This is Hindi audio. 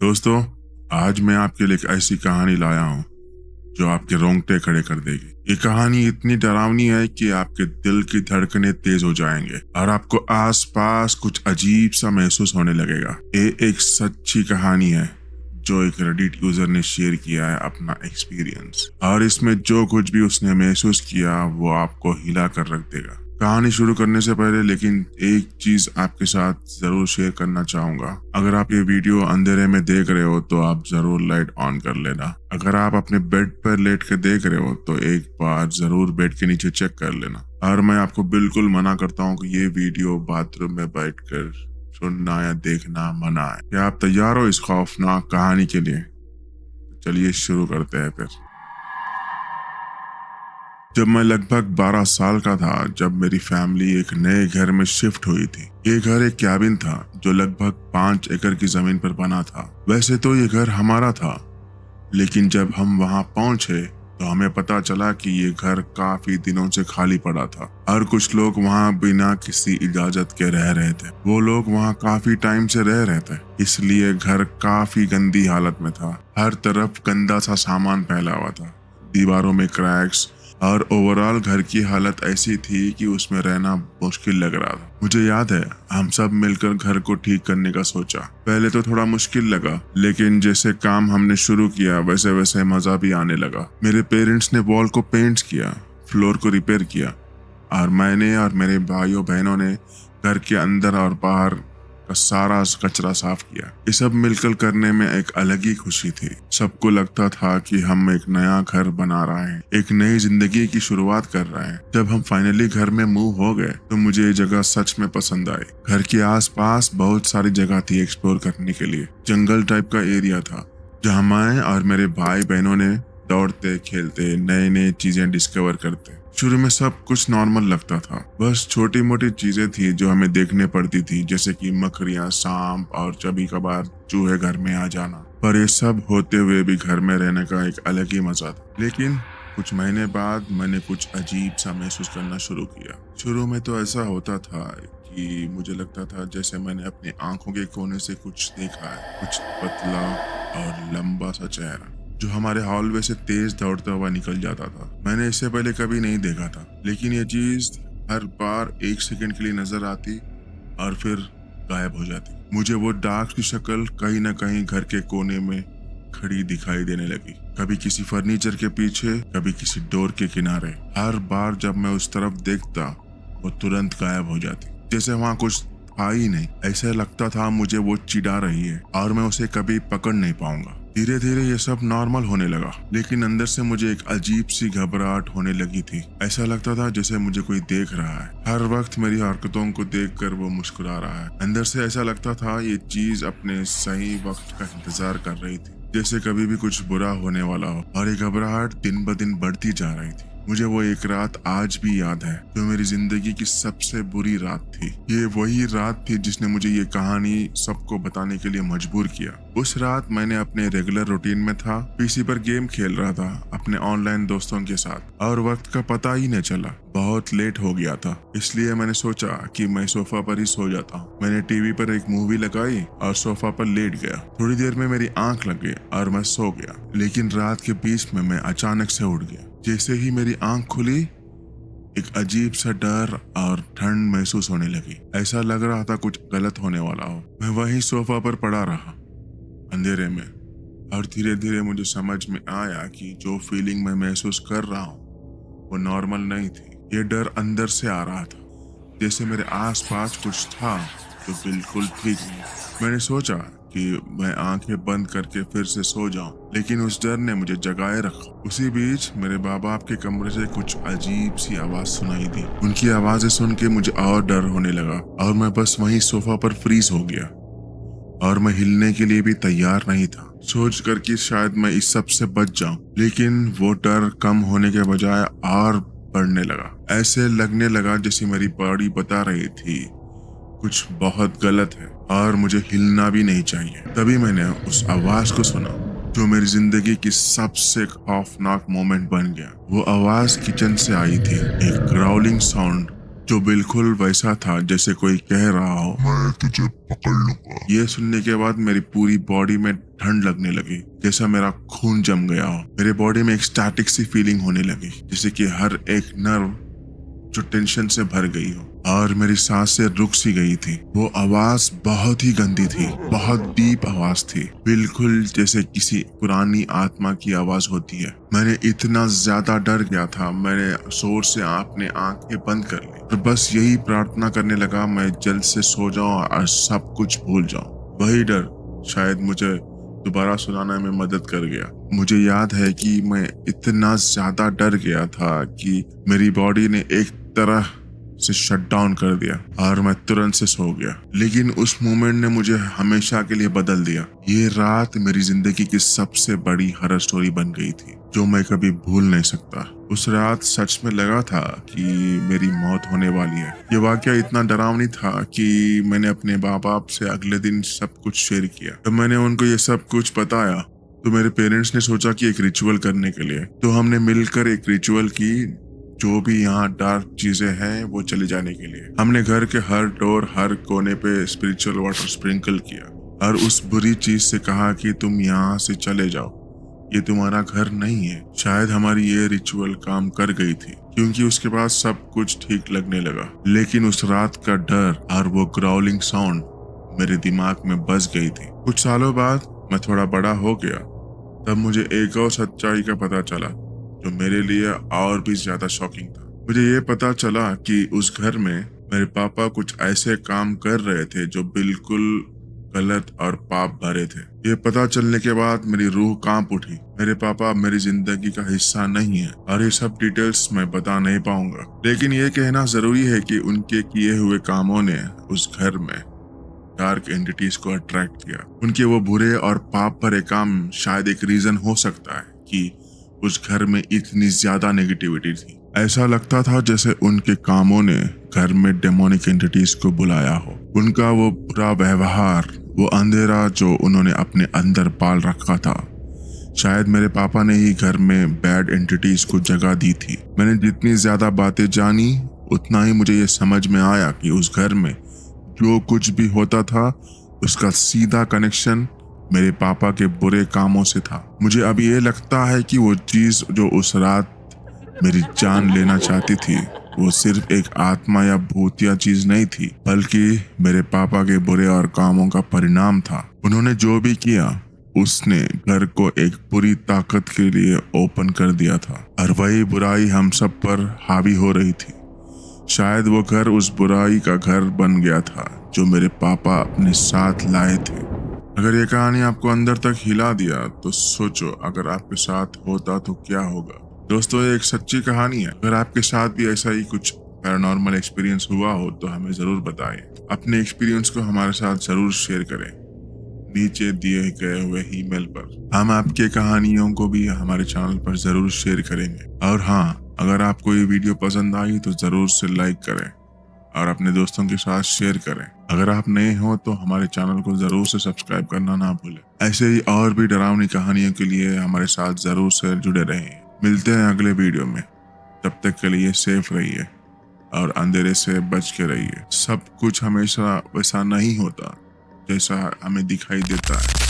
दोस्तों, आज मैं आपके लिए एक ऐसी कहानी लाया हूँ जो आपके रोंगटे खड़े कर देगी। ये कहानी इतनी डरावनी है कि आपके दिल की धड़कनें तेज हो जाएंगे और आपको आसपास कुछ अजीब सा महसूस होने लगेगा। ये एक सच्ची कहानी है जो एक रेडिट यूजर ने शेयर किया है अपना एक्सपीरियंस, और इसमें जो कुछ भी उसने महसूस किया वो आपको हिला कर रख देगा। कहानी शुरू करने से पहले लेकिन एक चीज आपके साथ जरूर शेयर करना चाहूंगा। अगर आप ये वीडियो अंधेरे में देख रहे हो तो आप जरूर लाइट ऑन कर लेना। अगर आप अपने बेड पर लेट के देख रहे हो तो एक बार जरूर बेड के नीचे चेक कर लेना। और मैं आपको बिल्कुल मना करता हूँ कि ये वीडियो बाथरूम में बैठकर सुनना या देखना मना है। क्या आप तैयार हो इस खौफनाक कहानी के लिए? चलिए शुरू करते हैं फिर। जब मैं लगभग 12 साल का था, जब मेरी फैमिली एक नए घर में शिफ्ट हुई थी। ये घर एक कैबिन था जो लगभग 5 एकड़ की जमीन पर बना था। वैसे तो ये घर हमारा था, लेकिन जब हम वहां पहुंचे तो हमें पता चला कि ये घर काफी दिनों से खाली पड़ा था और कुछ लोग वहां बिना किसी इजाजत के रह रहे थे। वो लोग वहां काफी टाइम से रह रहे थे, इसलिए घर काफी गंदी हालत में था। हर तरफ गंदा सा सामान फैला हुआ था, दीवारों में क्रैक्स, और ओवरऑल घर की हालत ऐसी थी कि उसमें रहना मुश्किल लग रहा था। मुझे याद है हम सब मिलकर घर को ठीक करने का सोचा। पहले तो थोड़ा मुश्किल लगा, लेकिन जैसे काम हमने शुरू किया वैसे वैसे मजा भी आने लगा। मेरे पेरेंट्स ने वॉल को पेंट किया, फ्लोर को रिपेयर किया, और मैंने और मेरे भाइयों बहनों ने घर के अंदर और बाहर का सारा कचरा साफ किया। ये सब मिलकर करने में एक अलग ही खुशी थी। सबको लगता था कि हम एक नया घर बना रहे हैं, एक नई जिंदगी की शुरुआत कर रहे हैं। जब हम फाइनली घर में मूव हो गए तो मुझे ये जगह सच में पसंद आई। घर के आसपास बहुत सारी जगह थी एक्सप्लोर करने के लिए। जंगल टाइप का एरिया था जहाँ मैं और मेरे भाई बहनों ने दौड़ते खेलते नए नए चीजें डिस्कवर करते। शुरू में सब कुछ नॉर्मल लगता था, बस छोटी मोटी चीजें थी जो हमें देखने पड़ती थी, जैसे कि मकड़ियां, सांप और कभी कभार चूहे घर में आ जाना। पर ये सब होते हुए भी घर में रहने का एक अलग ही मजा था। लेकिन कुछ महीने बाद मैंने कुछ अजीब सा महसूस करना शुरू किया। शुरू में तो ऐसा होता था कि मुझे लगता था जैसे मैंने अपनी आंखों के कोने से कुछ देखा है, कुछ पतला और लंबा सा चेहरा जो हमारे हॉलवे से तेज दौड़ता हुआ निकल जाता था। मैंने इससे पहले कभी नहीं देखा था, लेकिन ये चीज हर बार 1 सेकंड के लिए नजर आती और फिर गायब हो जाती। मुझे वो डार्क की शक्ल कहीं ना कहीं घर के कोने में खड़ी दिखाई देने लगी, कभी किसी फर्नीचर के पीछे, कभी किसी डोर के किनारे। हर बार जब मैं उस तरफ देखता वो तुरंत गायब हो जाती, जैसे वहां कुछ था ही नहीं। ऐसा लगता था मुझे वो चिढ़ा रही है और मैं उसे कभी पकड़ नहीं पाऊंगा। धीरे धीरे ये सब नॉर्मल होने लगा, लेकिन अंदर से मुझे एक अजीब सी घबराहट होने लगी थी। ऐसा लगता था जैसे मुझे कोई देख रहा है, हर वक्त मेरी हरकतों को देखकर वो मुस्कुरा रहा है। अंदर से ऐसा लगता था ये चीज अपने सही वक्त का इंतजार कर रही थी, जैसे कभी भी कुछ बुरा होने वाला हो। और ये घबराहट दिन ब दिन बढ़ती जा रही थी। मुझे वो एक रात आज भी याद है जो मेरी जिंदगी की सबसे बुरी रात थी। ये वही रात थी जिसने मुझे ये कहानी सबको बताने के लिए मजबूर किया। उस रात मैंने अपने रेगुलर रूटीन में था, पीसी पर गेम खेल रहा था अपने ऑनलाइन दोस्तों के साथ, और वक्त का पता ही नहीं चला। बहुत लेट हो गया था, इसलिए मैंने सोचा कि मैं सोफा पर ही सो जाता हूँ। मैंने टीवी पर एक मूवी लगाई और सोफा पर लेट गया। थोड़ी देर में मेरी आंख लग गई और मैं सो गया, लेकिन रात के बीच में मैं अचानक से उठ गया। जैसे ही मेरी आंख खुली, एक अजीब सा डर और ठंड महसूस होने लगी। ऐसा लग रहा था कुछ गलत होने वाला हो। मैं वहीं सोफा पर पड़ा रहा अंधेरे में, और धीरे धीरे मुझे समझ में आया कि जो फीलिंग मैं महसूस कर रहा हूँ वो नॉर्मल नहीं थी। ये डर अंदर से आ रहा था, जैसे मेरे आसपास कुछ था जो बिल्कुल ठीक नहीं। मैंने सोचा कि मैं आंखें बंद करके फिर से सो जाऊं, लेकिन उस डर ने मुझे जगाए रखा। उसी बीच मेरे बाप के कमरे से कुछ अजीब सी आवाज सुनाई दी। उनकी आवाजें सुन के मुझे और डर होने लगा और मैं बस वहीं सोफा पर फ्रीज हो गया, और मैं हिलने के लिए भी तैयार नहीं था, सोच कर कि शायद मैं इस सब से बच जाऊं। लेकिन वो डर कम होने के बजाय और बढ़ने लगा। ऐसे लगने लगा जैसे मेरी बॉडी बता रही थी कुछ बहुत गलत है और मुझे हिलना भी नहीं चाहिए। तभी मैंने उस आवाज को सुना जो मेरी जिंदगी की सबसे खौफनाक मोमेंट बन गया। वो आवाज किचन से आई थी, एक ग्राउलिंग साउंड जो बिल्कुल वैसा था जैसे कोई कह रहा हो, मैं तुझे पकड़ लूंगा। ये सुनने के बाद मेरी पूरी बॉडी में ठंड लगने लगी, जैसा मेरा खून जम गया हो। मेरे बॉडी में एक स्टैटिक सी फीलिंग होने लगी, जैसे कि हर एक नर्व जो टेंशन से भर गई हो, और मेरी सांसें रुक सी गई थी। वो आवाज बहुत ही गंदी थी, बहुत डीप आवाज थी, बिल्कुल जैसे किसी पुरानी आत्मा की आवाज होती है। मैंने इतना ज्यादा डर गया था, मैंने जोर से अपने आंखें बंद कर ली और बस यही प्रार्थना करने लगा, मैं जल्द से सो जाऊं और सब कुछ भूल जाऊं। वही डर शायद मुझे दोबारा सुनाने में मदद कर गया। मुझे याद है कि मैं इतना ज्यादा डर गया था कि मेरी बॉडी ने एक तरह से शट डाउन कर दिया और मैं तुरंत से सो गया। लेकिन उस मोमेंट ने मुझे हमेशा के लिए बदल दिया। ये रात मेरी जिंदगी की सबसे बड़ी हॉरर स्टोरी बन गई थी, जो मैं कभी भूल नहीं सकता। उस रात सच में लगा था कि मेरी मौत होने वाली है। ये वाकया इतना डरावनी था कि मैंने अपने माँ बाप से अगले दिन सब कुछ शेयर किया। जब मैंने उनको ये सब कुछ बताया तो मेरे पेरेंट्स ने सोचा कि एक रिचुअल करने के लिए, तो हमने मिलकर एक रिचुअल की, जो भी यहाँ डार्क चीजें हैं वो चले जाने के लिए। हमने घर के हर डोर, हर कोने पे स्पिरिचुअल वाटर स्प्रिंकल किया और उस बुरी चीज से कहा कि तुम यहाँ से चले जाओ, ये तुम्हारा घर नहीं है। शायद हमारी ये रिचुअल काम कर गई थी, क्योंकि उसके बाद सब कुछ ठीक लगने लगा। लेकिन उस रात का डर और वो ग्राउलिंग साउंड मेरे दिमाग में बस गई थी। कुछ सालों बाद मैं थोड़ा बड़ा हो गया, तब मुझे एक और सच्चाई का पता चला, जो मेरे लिए और भी ज्यादा शॉकिंग था। मुझे ये पता चला कि उस घर में मेरे पापा कुछ ऐसे काम कर रहे थे जो बिल्कुल गलत और पाप भरे थे। ये पता चलने के बाद मेरी रूह कांप उठी। मेरे पापा मेरी जिंदगी का हिस्सा नहीं है और ये सब डिटेल्स मैं बता नहीं पाऊंगा, लेकिन ये कहना जरूरी है कि उनके किए हुए कामों ने उस घर में डार्क एंटिटीज को अट्रैक्ट किया। उनके वो बुरे और पाप भरे काम शायद एक रीजन हो सकता है कि उस घर में इतनी ज्यादा नेगेटिविटी थी। ऐसा लगता था जैसे उनके कामों ने घर में डेमोनिक एंटिटीज को बुलाया हो। उनका वो बुरा व्यवहार, वो अंधेरा जो उन्होंने अपने अंदर पाल रखा था, शायद मेरे पापा ने ही घर में बैड एंटिटीज को जगह दी थी। मैंने जितनी ज्यादा बातें जानी, उतना ही मुझे ये समझ में आया कि उस घर में जो कुछ भी होता था उसका सीधा कनेक्शन मेरे पापा के बुरे कामों से था। मुझे अब ये लगता है कि वो चीज जो उस रात मेरी जान लेना चाहती थी, वो सिर्फ एक आत्मा या भूतिया चीज नहीं थी, बल्कि मेरे पापा के बुरे और कामों का परिणाम था। उन्होंने जो भी किया, उसने घर को एक बुरी ताकत के लिए ओपन कर दिया था और वही बुराई हम सब पर हावी हो रही थी। शायद वो घर उस बुराई का घर बन गया था जो मेरे पापा अपने साथ लाए थे। अगर ये कहानी आपको अंदर तक हिला दिया तो सोचो, अगर आपके साथ होता तो क्या होगा। दोस्तों, ये एक सच्ची कहानी है। अगर आपके साथ भी ऐसा ही कुछ पैरानॉर्मल एक्सपीरियंस हुआ हो तो हमें जरूर बताएं। अपने एक्सपीरियंस को हमारे साथ जरूर शेयर करें नीचे दिए गए हुए ईमेल पर। हम आपके कहानियों को भी हमारे चैनल पर जरूर शेयर करेंगे। और हाँ, अगर आपको ये वीडियो पसंद आई तो जरूर से लाइक करें और अपने दोस्तों के साथ शेयर करें। अगर आप नए हो तो हमारे चैनल को जरूर से सब्सक्राइब करना ना भूलें। ऐसे ही और भी डरावनी कहानियों के लिए हमारे साथ जरूर से जुड़े रहें। मिलते हैं अगले वीडियो में। तब तक के लिए सेफ रहिए और अंधेरे से बच के रहिए। सब कुछ हमेशा वैसा नहीं होता जैसा हमें दिखाई देता है।